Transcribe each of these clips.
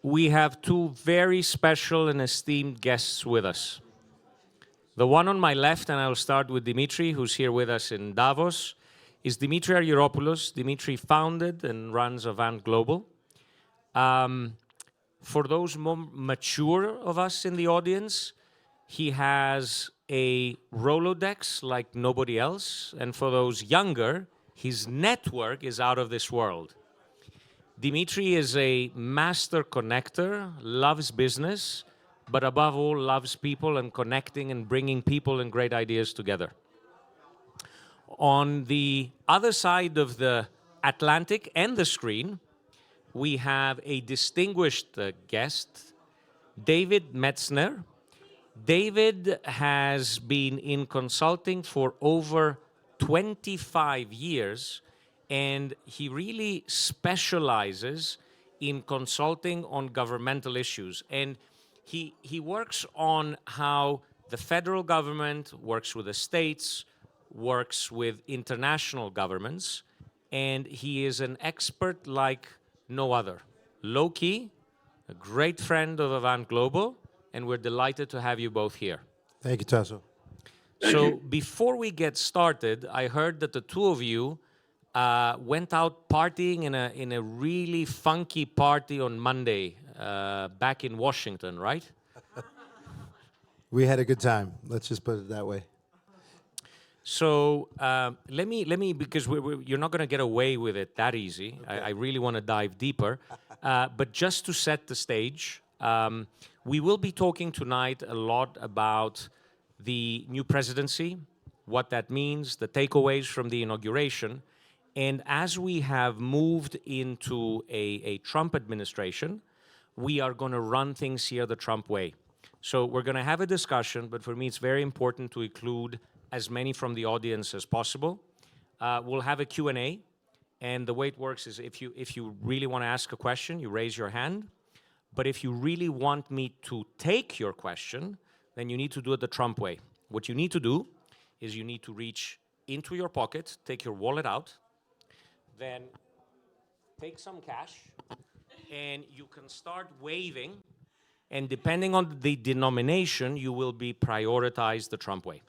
we have two very special and esteemed guests with us. The one on my left, and I'll start with Demetri, who's here with us in Davos, is Demetri Argyropoulos. Demetri founded and runs Avant Global. For those more mature of us in the audience, he has a Rolodex like nobody else. And for those younger, his network is out of this world. Demetri is a master connector, loves business, but above all, loves people and connecting and bringing people and great ideas together. On the other side of the Atlantic and the screen, we have a distinguished guest, David Metzner. David has been in consulting for over 25 years, and he really specializes in consulting on governmental issues. And he works on how the federal government works with the states, works with international governments, and he is an expert like no other. Low-key, a great friend of Avant Global, and we're delighted to have you both here. Thank you, Tasso. So before we get started, I heard that the two of you went out partying in a really funky party on Monday back in Washington, right? We had a good time. Let's just put it that way. So let me because you're not going to get away with it that easy. Okay. I really want to dive deeper. But just to set the stage, we will be talking tonight a lot about the new presidency, what that means, the takeaways from the inauguration. And as we have moved into a Trump administration, we are going to run things here the Trump way. So we're going to have a discussion, but for me it's very important to include as many from the audience as possible. We'll have a Q&A, and the way it works is if you really want to ask a question, you raise your hand. But if you really want me to take your question, then you need to do it the Trump way. What you need to do is you need to reach into your pocket, take your wallet out, then take some cash, and you can start waving, and depending on the denomination, you will be prioritized the Trump way.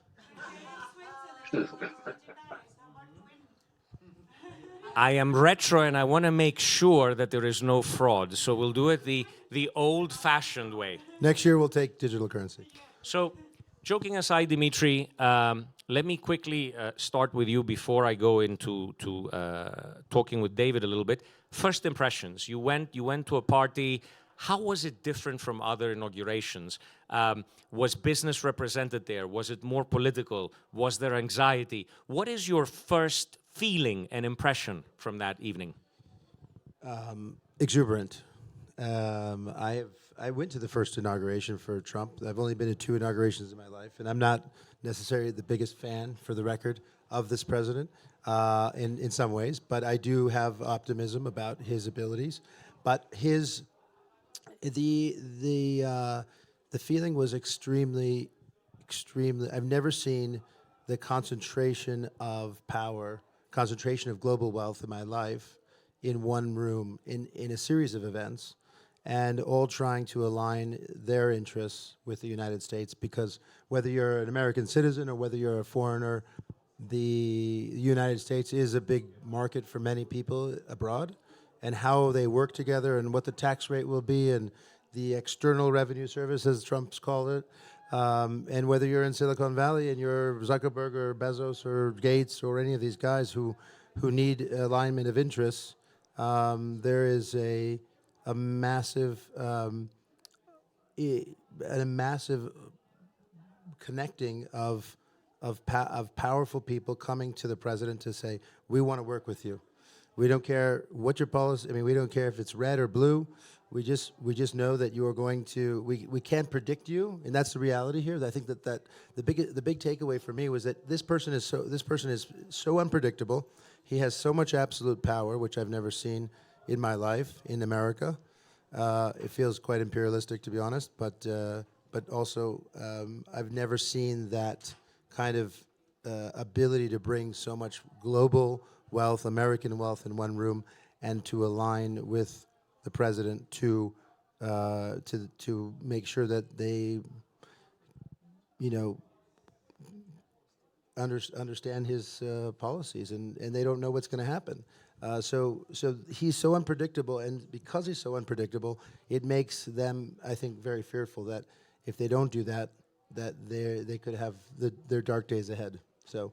I am retro and I want to make sure that there is no fraud, so we'll do it the old-fashioned way. Next year we'll take digital currency. So, joking aside, Demetri, let me quickly start with you before I go into talking with David a little bit. First impressions. You went to a party. How was it different from other inaugurations? Was business represented there? Was it more political? Was there anxiety? What is your first feeling and impression from that evening? Exuberant. I went to the first inauguration for Trump. I've only been to 2 inaugurations in my life, and I'm not necessarily the biggest fan, for the record, of this president in some ways, but I do have optimism about his abilities. But the feeling was extremely. I've never seen the concentration of power, concentration of global wealth in my life in one room, in a series of events, and all trying to align their interests with the United States, because whether you're an American citizen or whether you're a foreigner, the United States is a big market for many people abroad, and how they work together and what the tax rate will be and the external revenue service, as Trump's called it, and whether you're in Silicon Valley and you're Zuckerberg or Bezos or Gates or any of these guys who need alignment of interests, there is a massive connecting of powerful people coming to the president to say, we want to work with you. We don't care what your policy. I mean, we don't care if it's red or blue. We just know that you are going to. We can't predict you, and that's the reality here. I think that the big takeaway for me was that this person is so unpredictable. He has so much absolute power, which I've never seen in my life in America. It feels quite imperialistic, to be honest, but also I've never seen that kind of ability to bring so much global wealth, American wealth in one room, and to align with the president to to make sure that they, you know, understand his policies, and they don't know what's going to happen. So he's so unpredictable, and because he's so unpredictable, it makes them, I think, very fearful that if they don't do that, that they could have their dark days ahead. So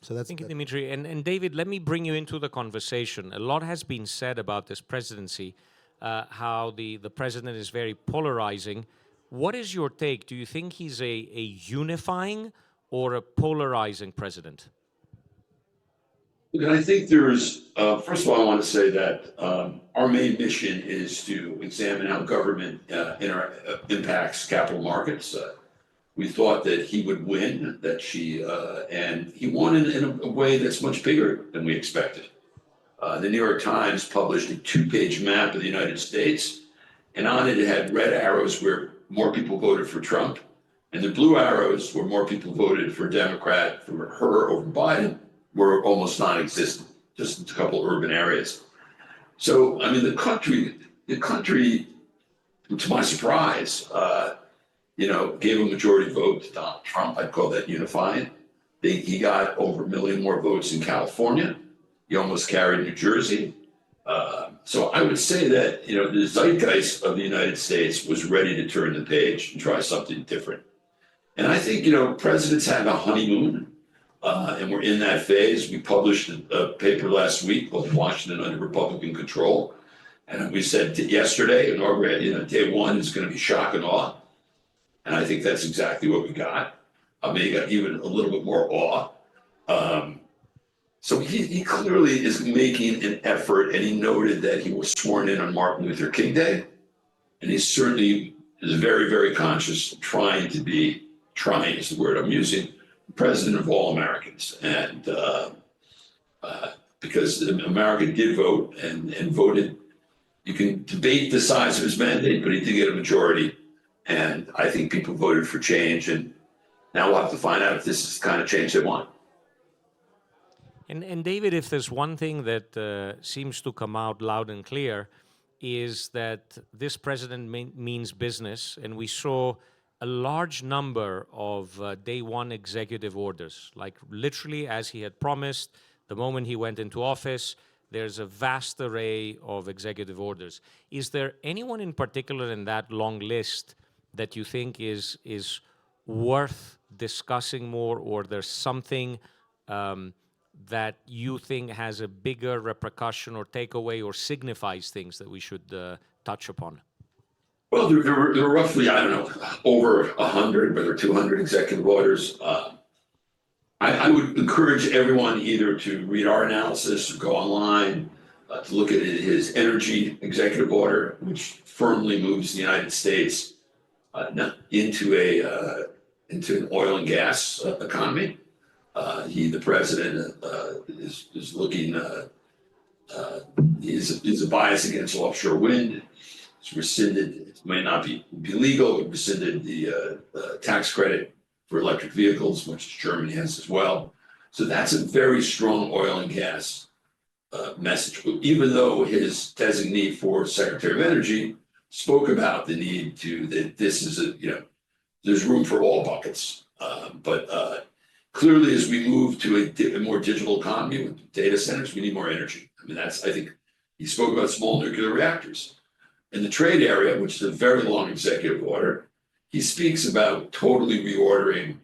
that's. Thank you, Demetri. And David, let me bring you into the conversation. A lot has been said about this presidency, how the president is very polarizing. What is your take? Do you think he's a unifying or a polarizing president? Look, I think there's, first of all, I want to say that our main mission is to examine how government impacts capital markets. We thought that he would win, and he won in a way that's much bigger than we expected. The New York Times published a 2-page map of the United States, and on it had red arrows where more people voted for Trump, and the blue arrows where more people voted for Democrat, for her over Biden, were almost non-existent, just a couple of urban areas. So, I mean, the country, to my surprise, gave a majority vote to Donald Trump. I'd call that unifying. He got over 1 million more votes in California. He almost carried New Jersey. So I would say that, the zeitgeist of the United States was ready to turn the page and try something different. And I think, presidents have a honeymoon. And we're in that phase. We published a paper last week called Washington Under Republican Control. And we said yesterday, day one is going to be shock and awe. And I think that's exactly what we got. Maybe got even a little bit more awe. So he clearly is making an effort, and he noted that he was sworn in on Martin Luther King Day. And he certainly is very, very conscious of trying is the word I'm using, president of all Americans. And because America did vote and voted, you can debate the size of his mandate, but he did get a majority. And I think people voted for change. And now we'll have to find out if this is the kind of change they want. And David, if there's one thing that seems to come out loud and clear, is that this president means business. And we saw a large number of day one executive orders, like literally as he had promised, the moment he went into office, there's a vast array of executive orders. Is there anyone in particular in that long list that you think is worth discussing more, or there's something that you think has a bigger repercussion or takeaway or signifies things that we should touch upon? Well, there were roughly, over 100, whether 200 executive orders. I would encourage everyone either to read our analysis or go online to look at his energy executive order, which firmly moves the United States into an oil and gas economy. The president is looking. He's a bias against offshore wind. It's rescinded. It may not be legal. It rescinded the tax credit for electric vehicles, which Germany has as well. So that's a very strong oil and gas message. Even though his designee for Secretary of Energy spoke about the need that this is there's room for all buckets. But clearly, as we move to a more digital economy with data centers, we need more energy. I think he spoke about small nuclear reactors. In the trade area, which is a very long executive order, he speaks about totally reordering,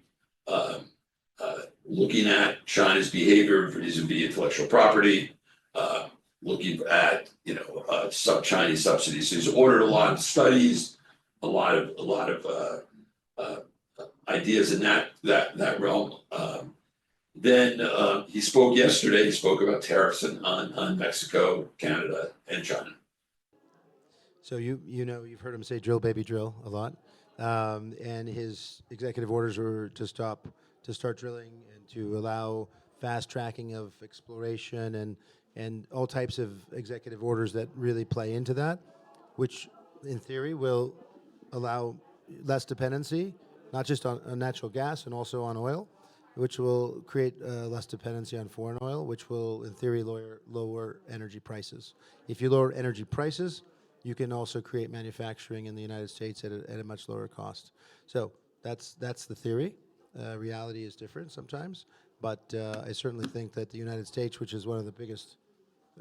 looking at China's behavior vis-a-vis intellectual property, looking at Chinese subsidies. So he's ordered a lot of studies, a lot of ideas in that realm. Then he spoke yesterday. He spoke about tariffs on Mexico, Canada, and China. So you've heard him say "drill, baby, drill" a lot, and his executive orders were to start drilling and to allow fast tracking of exploration and all types of executive orders that really play into that, which in theory will allow less dependency, not just on natural gas and also on oil, which will create less dependency on foreign oil, which will in theory lower energy prices. If you lower energy prices, you can also create manufacturing in the United States at a much lower cost. So that's the theory. Reality is different sometimes, but I certainly think that the United States, which is one of the biggest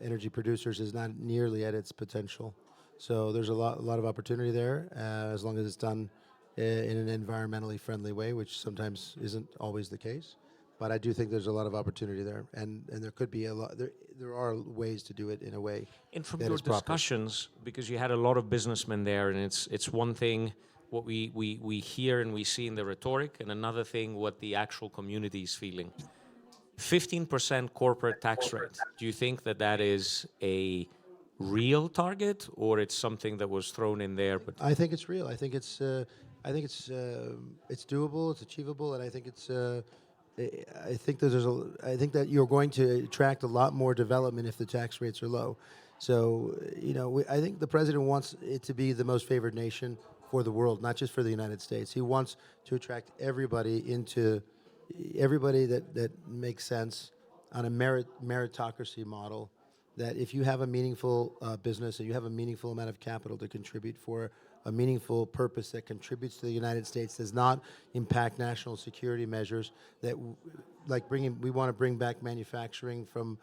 energy producers, is not nearly at its potential. So there's a lot of opportunity there, as long as it's done in an environmentally friendly way, which sometimes isn't always the case. But I do think there's a lot of opportunity there, and there could be a lot. There are ways to do it in a way. And from that your is proper. discussions, because you had a lot of businessmen there, and it's one thing what we hear and we see in the rhetoric, and another thing what the actual community is feeling. 15% corporate tax rate. Do you think that that is a real target, or it's something that was thrown in there? But I think it's real. I think it's doable. It's achievable, and I think it's. I think I think that you're going to attract a lot more development if the tax rates are low. So I think the president wants it to be the most favored nation for the world, not just for the United States. He wants to attract everybody that makes sense on a meritocracy model. That if you have a meaningful business and you have a meaningful amount of capital to contribute for a meaningful purpose that contributes to the United States, does not impact national security measures, that we want to bring back manufacturing from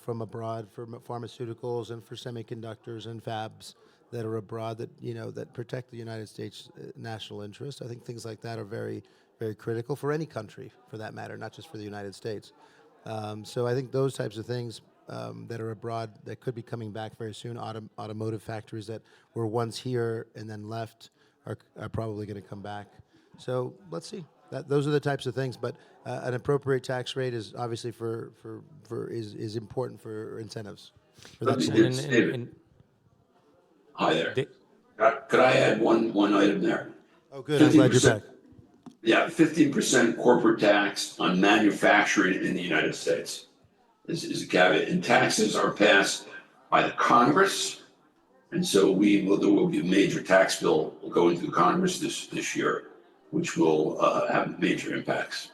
from abroad for pharmaceuticals and for semiconductors and fabs that are abroad that protect the United States national interest. I think things like that are very, very critical for any country, for that matter, not just for the United States. So I think those types of things that are abroad that could be coming back very soon, automotive factories that were once here and then left are probably going to come back. So let's see. Those are the types of things. But an appropriate tax rate is obviously is important for incentives. For that Hi there. Could I add one item there? Oh, good. I'm glad you're back. Yeah, 15% corporate tax on manufacturing in the United States is a caveat. And taxes are passed by the Congress, and so there will be a major tax bill going through Congress this year, which will have major impacts.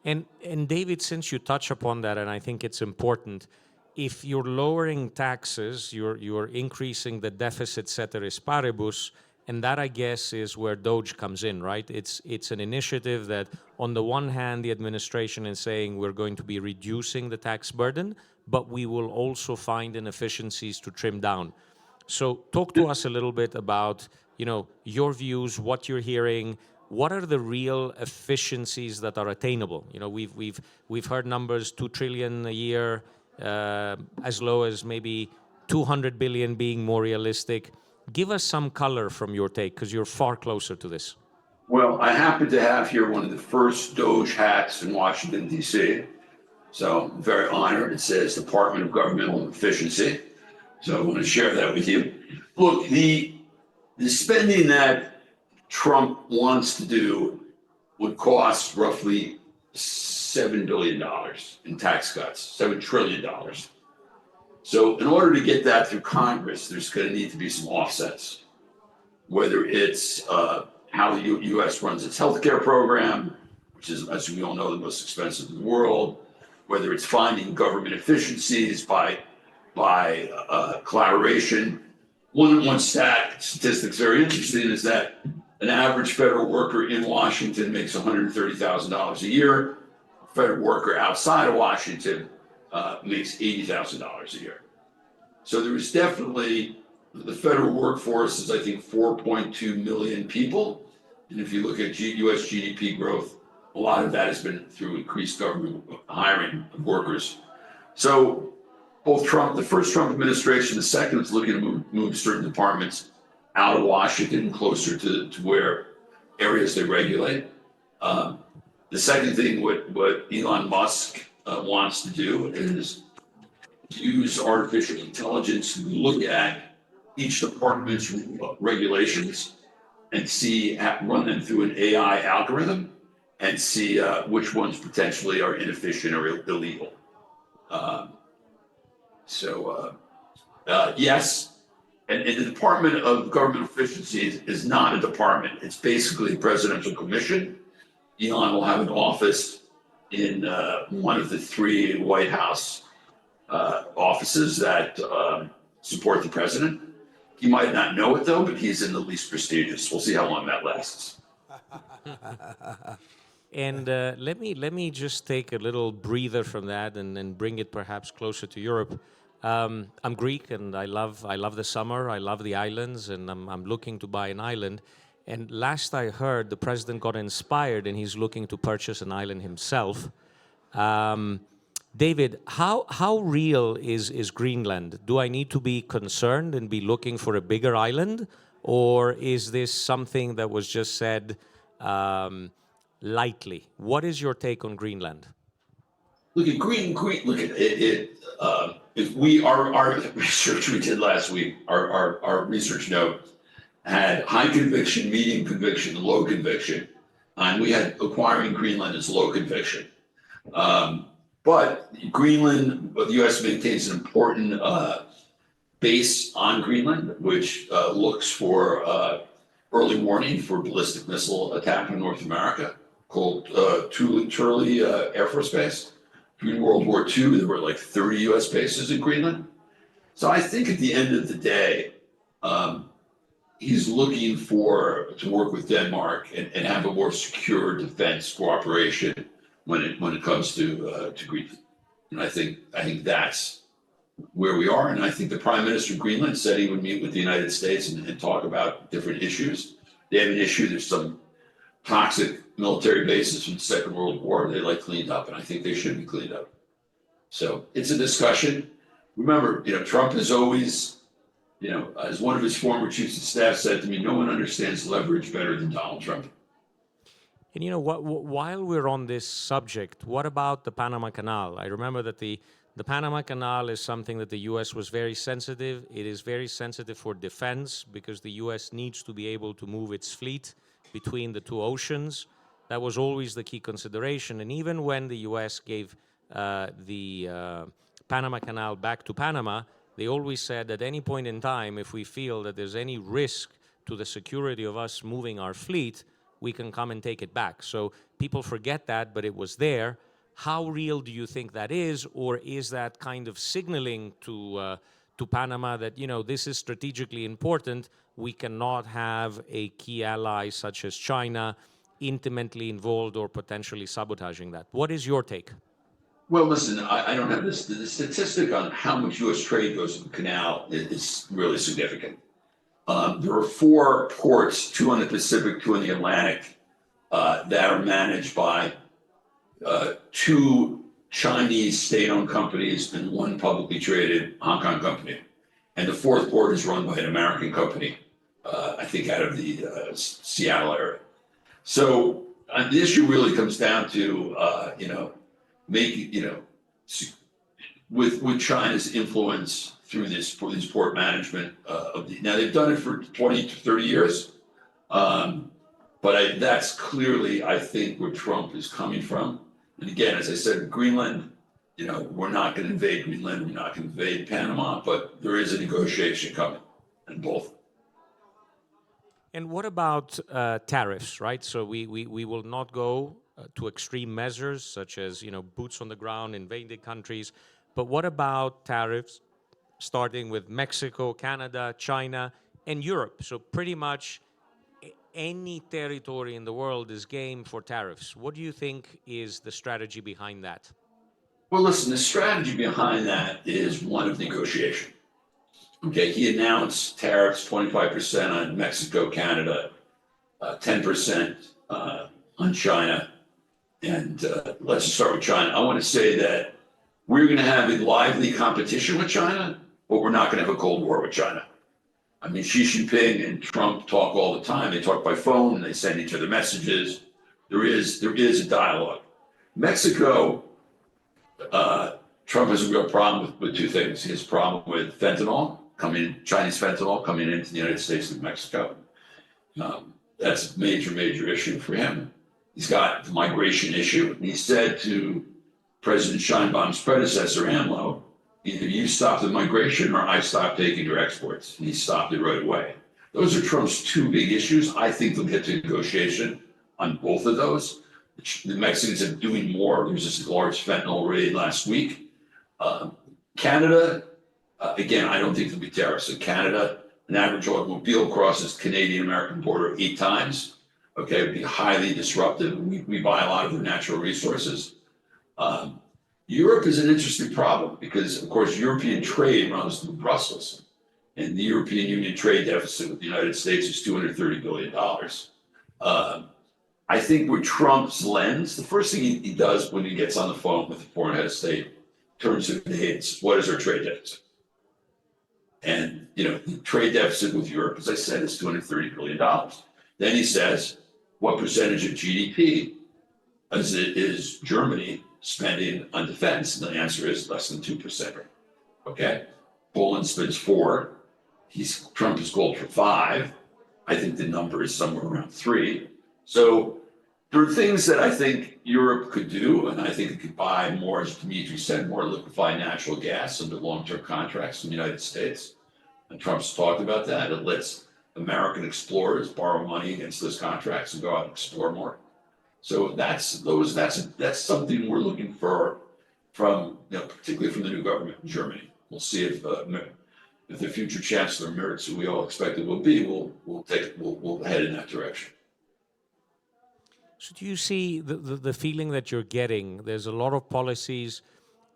And David, since you touch upon that, and I think it's important, if you're lowering taxes, you're increasing the deficit ceteris paribus, and that, I guess, is where DOGE comes in, right? It's an initiative that, on the one hand, the administration is saying we're going to be reducing the tax burden, but we will also find inefficiencies to trim down. So talk to us a little bit about, your views, what you're hearing. What are the real efficiencies that are attainable? We've heard numbers, 2 trillion a year, as low as maybe 200 billion being more realistic. Give us some color from your take, because you're far closer to this. Well, I happen to have here one of the first DOGE hats in Washington, D.C. So I'm very honored. It says Department of Governmental Efficiency. So I want to share that with you. Look, the spending that Trump wants to do would cost roughly $7 billion in tax cuts, $7 trillion. So in order to get that through Congress, there's going to need to be some offsets, whether it's how the U.S. runs its healthcare program, which is, as we all know, the most expensive in the world, whether it's finding government efficiencies by collaboration. One statistic's very interesting is that an average federal worker in Washington makes $130,000 a year. A federal worker outside of Washington makes $80,000 a year. So there is definitely, the federal workforce is, I think, 4.2 million people. And if you look at U.S. GDP growth, a lot of that has been through increased government hiring of workers. So both the first Trump administration, the second is looking to move certain departments out of Washington, closer to where areas they regulate. The second thing, what Elon Musk wants to do is to use artificial intelligence to look at each department's regulations and run them through an AI algorithm and see which ones potentially are inefficient or illegal. Yes, and the Department of Government Efficiency is not a department. It's basically a presidential commission. Elon will have an office in one of the 3 White House offices that support the president. He might not know it though, but he's in the least prestigious. We'll see how long that lasts. And let me just take a little breather from that and bring it perhaps closer to Europe. I'm Greek and I love the summer. I love the islands, and I'm looking to buy an island. And last I heard, the president got inspired and he's looking to purchase an island himself. David, how real is Greenland? Do I need to be concerned and be looking for a bigger island, or is this something that was just said lightly? What is your take on Greenland? Look at look at it. If our research we did last week, our research note had high conviction, medium conviction, low conviction, and we had acquiring Greenland as low conviction. But Greenland, the U.S. maintains an important base on Greenland, which looks for early warning for ballistic missile attack in North America, called Turley Air Force Base. During World War II, there were like 30 U.S. bases in Greenland. So I think at the end of the day, he's looking to work with Denmark and have a more secure defense cooperation when it comes to Greenland. And I think that's where we are. And I think the Prime Minister of Greenland said he would meet with the United States and talk about different issues. They have an issue. There's some toxic military bases from the Second World War they like cleaned up, and I think they should be cleaned up. So it's a discussion. Remember, Trump is always, as one of his former chiefs of staff said to me, no one understands leverage better than Donald Trump. And while we're on this subject, what about the Panama Canal? I remember that the Panama Canal is something that the U.S. was very sensitive. It is very sensitive for defense because the U.S. needs to be able to move its fleet between the two oceans. That was always the key consideration. And even when the U.S. gave the Panama Canal back to Panama, they always said at any point in time, if we feel that there's any risk to the security of us moving our fleet, we can come and take it back. So people forget that, but it was there. How real do you think that is? Or is that kind of signaling to Panama that, this is strategically important? We cannot have a key ally such as China intimately involved or potentially sabotaging that. What is your take? Well, listen, I don't have the statistic on how much U.S. trade goes to the canal is really significant. There are 4 ports, 2 on the Pacific, 2 in the Atlantic, that are managed by 2 Chinese state-owned companies and 1 publicly traded Hong Kong company. And the 4th port is run by an American company, I think out of the Seattle area. So the issue really comes down to, with China's influence through these port management now they've done it for 20 to 30 years, but that's clearly, I think, where Trump is coming from. And again, as I said, Greenland, we're not going to invade Greenland, we're not going to invade Panama, but there is a negotiation coming in both. And what about tariffs, right? So we will not go to extreme measures such as, boots on the ground, invaded countries. But what about tariffs starting with Mexico, Canada, China, and Europe? So pretty much any territory in the world is game for tariffs. What do you think is the strategy behind that? Well, listen, the strategy behind that is one of negotiation. Okay, he announced tariffs 25% on Mexico, Canada, 10% on China. And let's just start with China. I want to say that we're going to have a lively competition with China, but we're not going to have a Cold War with China. I mean, Xi Jinping and Trump talk all the time. They talk by phone, they send each other messages. There is a dialogue. Mexico, Trump has a real problem with 2 things. He has a problem with Chinese fentanyl coming into the United States and Mexico. That's a major issue for him. He's got the migration issue. And he said to President Sheinbaum's predecessor, AMLO, either you stop the migration or I stop taking your exports. And he stopped it right away. Those are Trump's 2 big issues. I think they'll get to negotiation on both of those. The Mexicans are doing more. There was this large fentanyl raid last week. Canada, again, I don't think there'll be tariffs in Canada. an average automobile crosses Canadian-American border 8 times. Okay, it would be highly disruptive. We buy a lot of their natural resources. Europe is an interesting problem because, of course, European trade runs through Brussels, and the European Union trade deficit with the United States is $230 billion. I think with Trump's lens, the first thing he does when he gets on the phone with the foreign head of state, turns to the head and says, what is our trade deficit? And, the trade deficit with Europe, as I said, is $230 billion. Then he says, what percentage of GDP is Germany spending on defense? And the answer is less than 2%. Okay? Poland spends 4. Trump has called for 5. I think the number is somewhere around 3. So there are things that I think Europe could do, and I think it could buy more, as Demetri said, more liquefied natural gas under long-term contracts in the United States. And Trump's talked about that. It lets American explorers borrow money against those contracts and go out and explore more. So that's something we're looking for from, particularly from the new government in Germany. We'll see if the future chancellor Merz, who we all expect it will be, we'll head in that direction. So do you see the feeling that you're getting? There's a lot of policies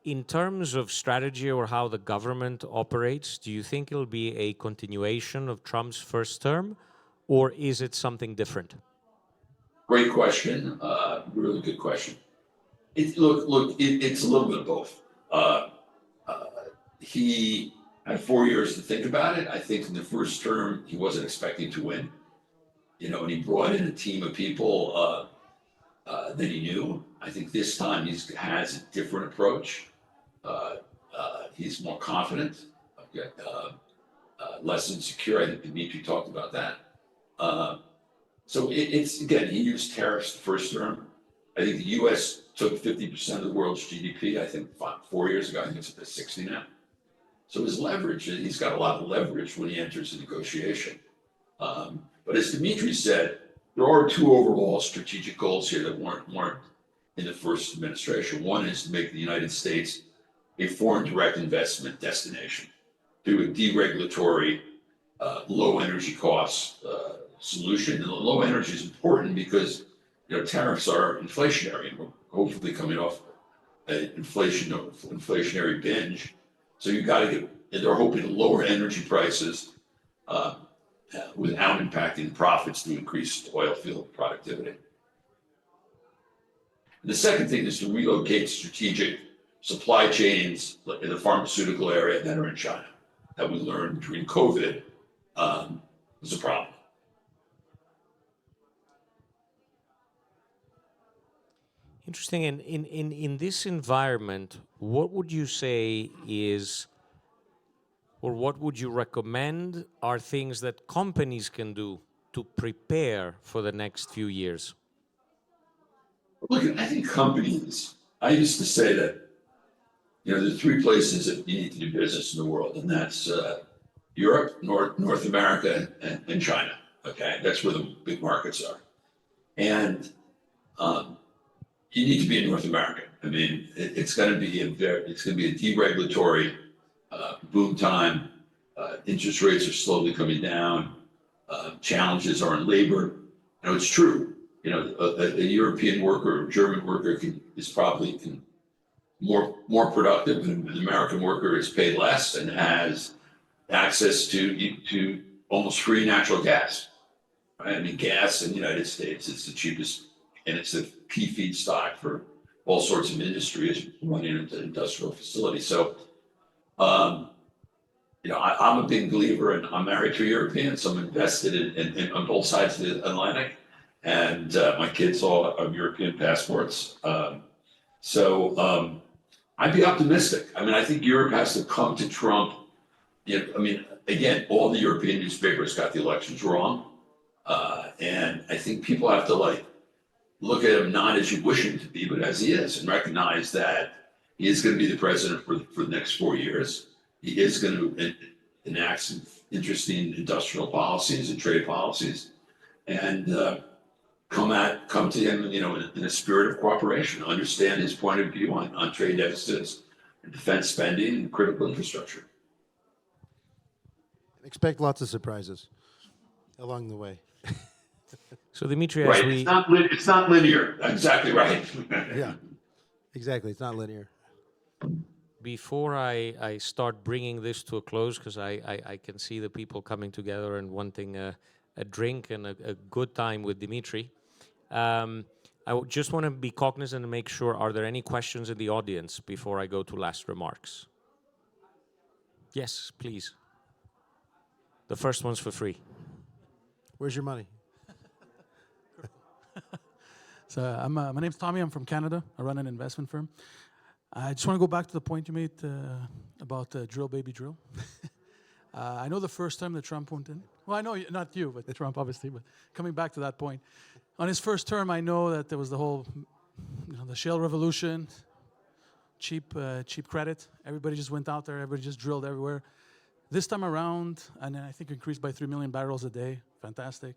in terms of strategy or how the government operates. Do you think it'll be a continuation of Trump's first term, or is it something different? Great question. Really good question. It's a little bit of both. He had 4 years to think about it. I think in the first term, he wasn't expecting to win. And he brought in a team of people that he knew. I think this time he has a different approach. He's more confident, less insecure. I think Demetri talked about that. So it's again, he used tariffs the first term. I think the U.S. took 50% of the world's GDP. I think 4 years ago, I think it's at 60 now. So his leverage, he's got a lot of leverage when he enters a negotiation. But as Demetri said, there are 2 overall strategic goals here that weren't in the first administration. One is to make the United States a foreign direct investment destination through a deregulatory, low energy costs solution. And the low energy is important because tariffs are inflationary, and we're hopefully coming off an inflationary binge. So you got to get, and they're hoping to lower energy prices without impacting profits to increase oil field productivity. And the second thing is to relocate strategic supply chains in the pharmaceutical area that are in China, that we learned during COVID was a problem. Interesting. And in this environment, what would you say is, or what would you recommend are things that companies can do to prepare for the next few years? Look, I think companies, I used to say that, there are 3 places that you need to do business in the world, and that's Europe, North America, and China. Okay, that's where the big markets are. And you need to be in North America. I mean, it's going to be a deregulatory boom time. Interest rates are slowly coming down. Challenges are in labor. It's true. A European worker or German worker is probably more productive, and an American worker is paid less and has access to almost free natural gas. Right? I mean, gas in the United States is the cheapest, and it's a key feedstock for all sorts of industries running into industrial facilities. So, I'm a big believer, and I'm married to a European, so I'm invested in on both sides of the Atlantic, and my kids all have European passports. I'd be optimistic. I mean, I think Europe has to come to Trump. Again, all the European newspapers got the elections wrong. And I think people have to look at him not as you wish him to be, but as he is, and recognize that he is going to be the president for the next 4 years. He is going to enact some interesting industrial policies and trade policies, and come to him, in a spirit of cooperation, understand his point of view on trade deficits, and defense spending, and critical infrastructure. Expect lots of surprises along the way. So Demetri, as Right, we it's not linear, exactly right. Yeah, exactly. It's not linear. before I start bringing this to a close, because I can see the people coming together and wanting a drink and a good time with Demetri. Just want to be cognizant and make sure, are there any questions in the audience before I go to last remarks? Yes, please. The first one's for free. Where's your money? So my name's Tommy. I'm from Canada. I run an investment firm. I just want to go back to the point you made about drill, baby, drill. I know the first time that Trump went in. Well, I know not you, but Trump, obviously. But coming back to that point, on his first term, I know that there was the whole, the shale revolution, cheap credit. Everybody just went out there. Everybody just drilled everywhere. This time around, and I think increased by 3 million barrels a day. Fantastic.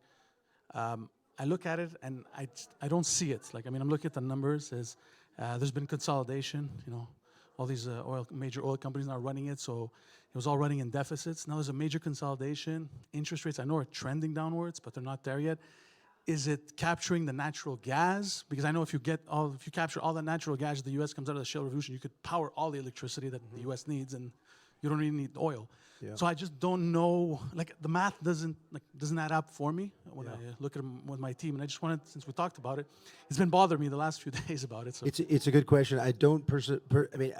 I look at it and I don't see it. I'm looking at the numbers. There's been consolidation. All these major oil companies are running it, so it was all running in deficits. Now there's a major consolidation. Interest rates, I know, are trending downwards, but they're not there yet. Is it capturing the natural gas? Because I know if you capture all the natural gas the U.S. comes out of the shale revolution, you could power all the electricity that the U.S. needs, and you don't really need oil. Yeah. So I just don't know. The math doesn't add up for me when I look at them with my team. And I just wanted, since we talked about it, it's been bothering me the last few days about it. So It's a good question. I don't.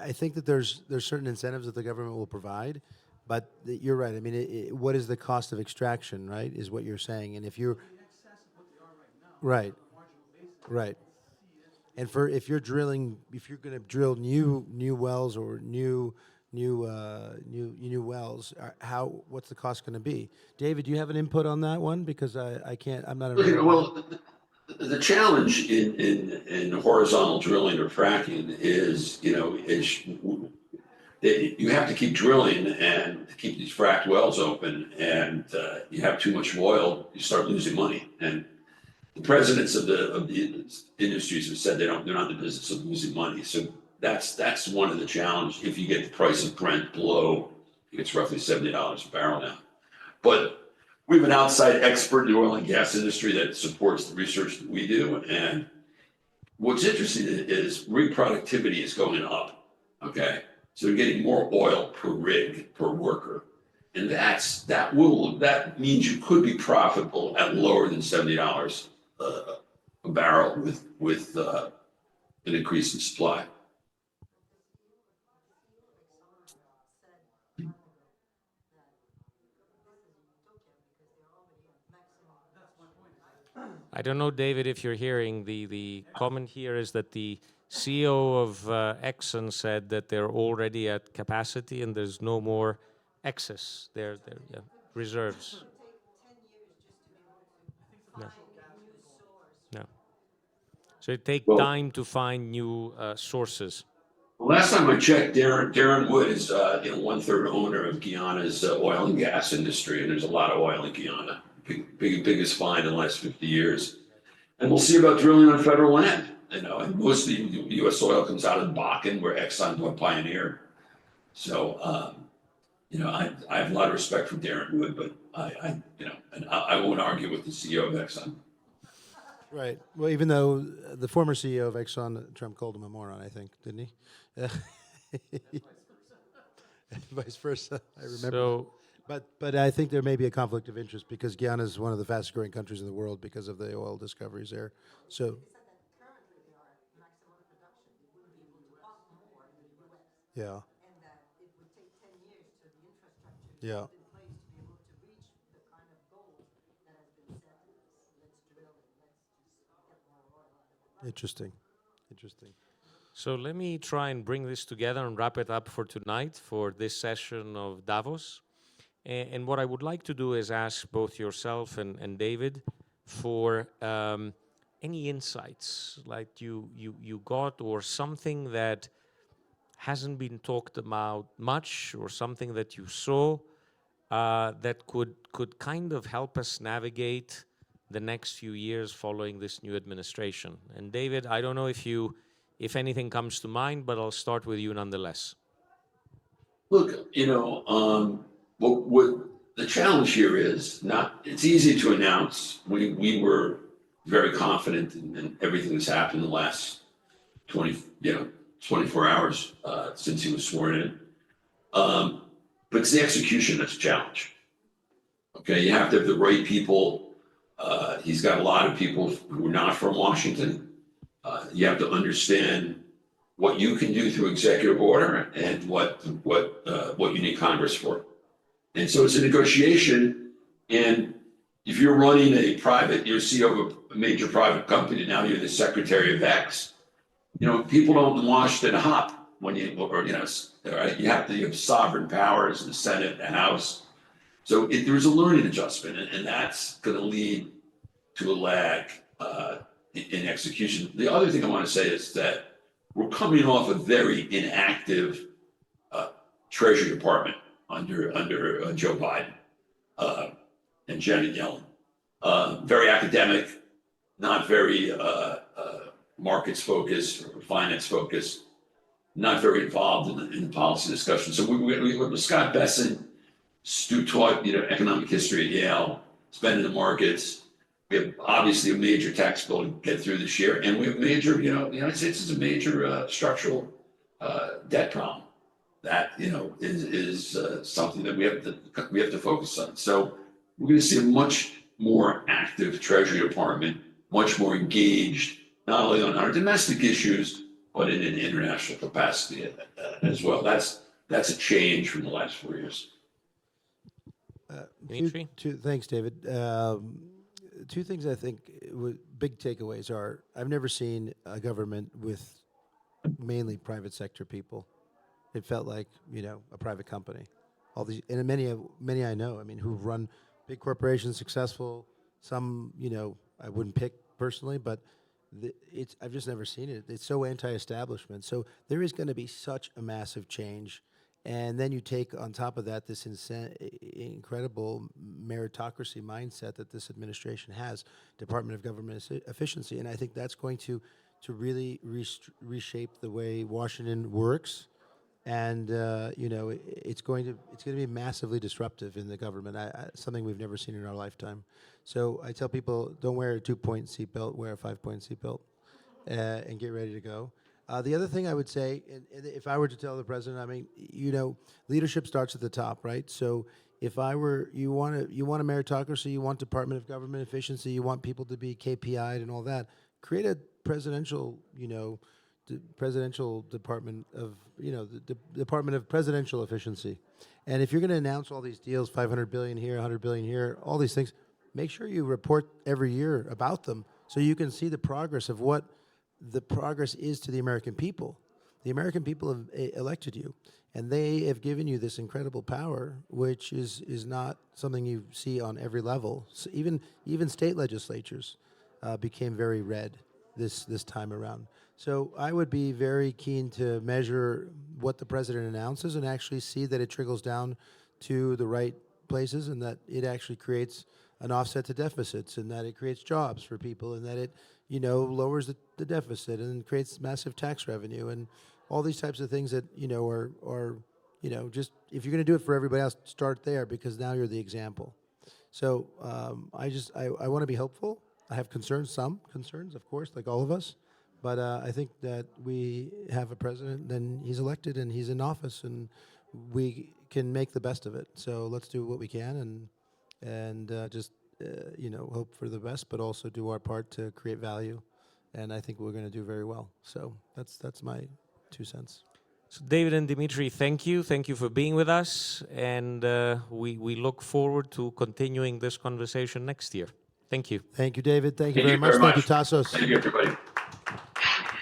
I think that there's certain incentives that the government will provide, but you're right. What is the cost of extraction? Right, is what you're saying. And if you're right, and if you're going to drill new wells or new wells, what's the cost going to be? David, do you have an input on that one? Because I can't. I'm not. Well, the challenge in horizontal drilling or fracking is you have to keep drilling and keep these fracked wells open, and you have too much oil, you start losing money. And the presidents of the industries have said they're not in the business of losing money. So that's one of the challenges. If you get the price of Brent below, it's roughly $70 a barrel now. But we have an outside expert in the oil and gas industry that supports the research that we do. And what's interesting is rig productivity is going up. Okay, so you're getting more oil per rig, per worker, and that means you could be profitable at lower than $70 a barrel with an increase in supply. I don't know, David, if you're hearing, the comment here is that the CEO of Exxon said that they're already at capacity and there's no more excess. They're reserves. No. No. So it takes time to find new sources. Last time I checked, Darren Wood is 1/3 owner of Guyana's oil and gas industry, and there's a lot of oil in Guyana. Biggest find in the last 50 years. And we'll see about drilling on federal land. And most of the U.S. oil comes out of the Bakken, where Exxon pioneered. So, I have a lot of respect for Darren Wood, but I won't argue with the CEO of Exxon. Right. Well, even though the former CEO of Exxon, Trump called him a moron, I think, didn't he? Vice versa. I remember. So, but I think there may be a conflict of interest because Guyana is one of the fastest growing countries in the world because of the oil discoveries there. So. Yeah. And that it would take 10 years to the infrastructure Yeah. to be put in place to be able to reach the kind of goal that has been set. Let's drill and let's just get more oil out of it. Interesting. So let me try and bring this together and wrap it up for tonight for this session of Davos. And what I would like to do is ask both yourself and David for any insights like you got, or something that hasn't been talked about much, or something that you saw that could kind of help us navigate the next few years following this new administration. And David, I don't know if anything comes to mind, but I'll start with you nonetheless. Look, what the challenge here is not, it's easy to announce. We were very confident in everything that's happened in the last 24 hours since he was sworn in. But it's the execution that's a challenge. Okay, you have to have the right people. He's got a lot of people who are not from Washington. You have to understand what you can do through executive order and what you need Congress for. And so it's a negotiation. And if you're running a private, you're CEO of a major private company, now you're the secretary of X. People don't in Washington hop when all right, you have sovereign powers in the Senate, the House. So there's a learning adjustment, and that's going to lead to a lag in execution. The other thing I want to say is that we're coming off a very inactive Treasury Department under Joe Biden and Janet Yellen. Very academic, not very markets focused or finance focused, not very involved in the policy discussion. So we with Scott Besson, Stu taught economic history at Yale, has been in the markets. We have obviously a major tax bill to get through this year, and we have major, the United States is a major structural debt problem that is something that we have to focus on. So we're going to see a much more active Treasury Department, much more engaged, not only on our domestic issues, but in an international capacity as well. That's a change from the last 4 years. Demetri? Thanks, David. Two things I think big takeaways are: I've never seen a government with mainly private sector people. It felt like a private company. All these, and many I know. I mean, who've run big corporations, successful. Some I wouldn't pick personally, but I've just never seen it. It's so anti-establishment. So there is going to be such a massive change. And then you take on top of that this incredible meritocracy mindset that this administration has, Department of Government Efficiency, and I think that's going to really reshape the way Washington works, and it's going to be massively disruptive in the government. Something we've never seen in our lifetime. So I tell people, don't wear a 2-point seatbelt, wear a 5-point seatbelt, and get ready to go. The other thing I would say, and if I were to tell the president, I mean, leadership starts at the top, right? So if I were, you want a meritocracy, you want Department of Government Efficiency, you want people to be KPI'd and all that, create a presidential, presidential department of, the Department of Presidential Efficiency. And if you're going to announce all these deals, 500 billion here, 100 billion here, all these things, make sure you report every year about them so you can see the progress of what the progress is to the American people. The American people have elected you, and they have given you this incredible power, which is not something you see on every level. So even state legislatures became very red this time around. So I would be very keen to measure what the president announces and actually see that it trickles down to the right places, and that it actually creates an offset to deficits, and that it creates jobs for people, and that it lowers the deficit and creates massive tax revenue and all these types of things that are just, if you're going to do it for everybody else, start there, because now you're the example. So I want to be hopeful. I have some concerns, of course, like all of us, but I think that we have a president, then he's elected and he's in office, and we can make the best of it. So let's do what we can and just hope for the best, but also do our part to create value. And I think we're going to do very well. So that's my 2 cents. So David and Demetri, thank you. Thank you for being with us. And we look forward to continuing this conversation next year. Thank you. Thank you, David. Thank you Thank very you much. very Thank you, Tassos. Thank you, everybody.